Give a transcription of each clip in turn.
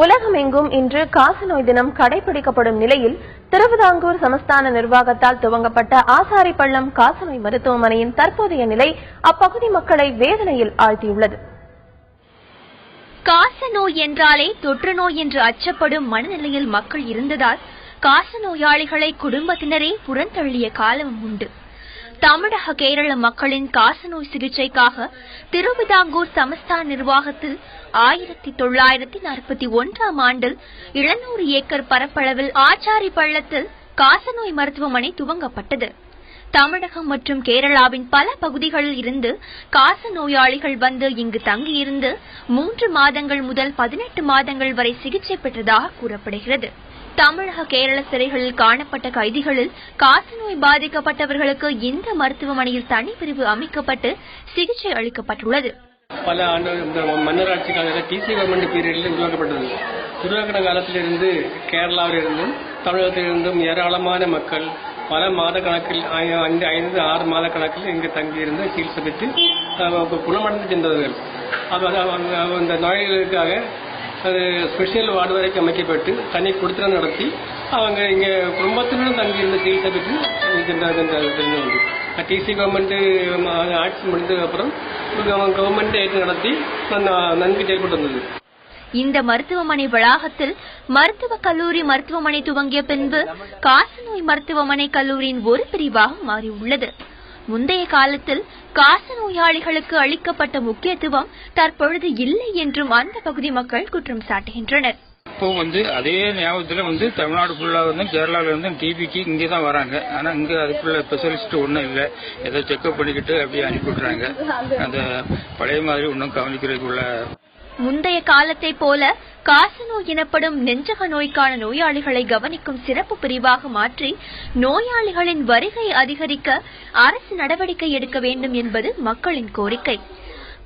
உலகமெங்கும் இன்று காசநோய் தினம் கடைபிடிக்கப்படும் நிலையில் திருவிதாங்கூர் சமஸ்தான நிர்வாகத்தால் துவங்கப்பட்ட ஆசாரிப்பள்ளம் காசநோய் மருத்துவமனையின் தற்போதைய நிலை அப்பகுதி மக்களை வேதனையில் ஆழ்த்தியுள்ளது. காசநோய் என்றாலே தொற்று நோய் என்று அச்சப்படும் மனநிலையில் மக்கள் இருந்ததால் காசநோயாளிகளை குடும்பத்தினரே புறந்தள்ளிய காலமும் உண்டு. தமிழக கேரள மக்களின் காசநோய் சிகிச்சைக்காக திருவிதாங்கூர் சமஸ்தான் நிர்வாகத்தில் 1941ஆம் ஆண்டில் 700 ஏக்கர் பரப்பளவில் ஆச்சாரிப்பள்ளத்தில் காசநோய் மருத்துவமனை துவங்கப்பட்டது. தமிழகம் மற்றும் கேரளாவின் பல பகுதிகளில் இருந்து காச நோயாளிகள் வந்து இங்கு தங்கியிருந்து 3 மாதங்கள் முதல் 18 மாதங்கள் வரை சிகிச்சை பெற்றதாக கூறப்படுகிறது. தமிழக கேரள சிறைகளில் காணப்பட்ட கைதிகளில் காசநோய் பாதிக்கப்பட்டவர்களுக்கு இந்த மருத்துவமனையில் தனிப்பிரிவு அமைக்கப்பட்டு சிகிச்சை அளிக்கப்பட்டுள்ளது. பல மன்னராட்சி காலத்தில் டிசி கவர்மெண்ட் பீரியடில் உருவாக்கப்பட்டது. உருவாக்கின காலத்திலிருந்து கேரளாவிலிருந்தும் தமிழகத்திலிருந்தும் ஏராளமான மக்கள் பல மாத கணக்கில் 5-6 மாத கணக்கில் இங்கு தங்கியிருந்து சிகிச்சை பெற்று குணமடைந்து சென்றவர்கள். அந்த நோயாளிகளுக்காக ஸ்பெஷல் வார்டு வரைக்கும் அமைக்கப்பட்டு தனி கொடுத்தனம் நடத்தி அவங்க இங்கே குடும்பத்தினரும் தங்கியிருந்து சிகிச்சை பெற்று தெரிஞ்சு டிசி கவர்மெண்ட் ஆட்சி முடிந்ததுக்கு அப்புறம் கவர்மெண்ட் ஏற்று நடத்தி நன்கு செயல்பட்டு வந்தது. இந்த மருத்துவமனை வளாகத்தில் மருத்துவக் கல்லூரி மருத்துவமனை துவங்கிய பின்பு காசநோய் மருத்துவமனை கல்லூரியின் ஒரு பிரிவாக மாறியுள்ளது. முந்தைய காலத்தில் காச நோயாளிகளுக்கு அளிக்கப்பட்ட முக்கியத்துவம் தற்பொழுது இல்லை என்றும் அந்த பகுதி மக்கள் குற்றம் சாட்டுகின்றனர். இப்போ அதே ஞாபகத்துல தமிழ்நாடு ஃபுல்லா கேரளால இருந்து டிபிக்கு இங்கதான் வராங்க. ஆனா இங்க அதுக்குள்ள ஸ்பெஷலிஸ்ட் ஒன்னும் இல்ல. ஏதோ செக்அப் பண்ணிக்கிட்டு அப்படியே அனுப்பிவிடுறாங்க. அந்த பழைய மாதிரி ஒன்னும் கவனிக்கிறதுக்குள்ள. முந்தைய காலத்தை போல காசநோய் எனப்படும் நெஞ்சக நோய்க்கான நோயாளிகளை கவனிக்கும் சிறப்பு பிரிவாக மாற்றி நோயாளிகளின் வருகை அதிகரிக்க அரசு நடவடிக்கை எடுக்க வேண்டும் என்பது மக்களின் கோரிக்கை.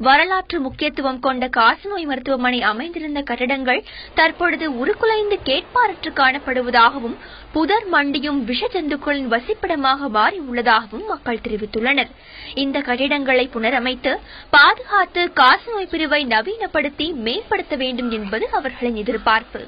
வரலாற்று முக்கியத்துவம் கொண்ட காசநோய் மருத்துவமனை அமைந்திருந்த கட்டடங்கள் தற்பொழுது உருக்குலைந்து கேட்பாரற்று காணப்படுவதாகவும் புதர் மண்டியும் விஷ ஜந்துக்களின் வசிப்பிடமாக மாறியுள்ளதாகவும் மக்கள் தெரிவித்துள்ளனர். இந்த கட்டிடங்களை புனரமைத்து பாதுகாத்து காசநோய் பிரிவை நவீனப்படுத்தி மேம்படுத்த வேண்டும் என்பது அவர்களின் எதிர்பார்ப்பு.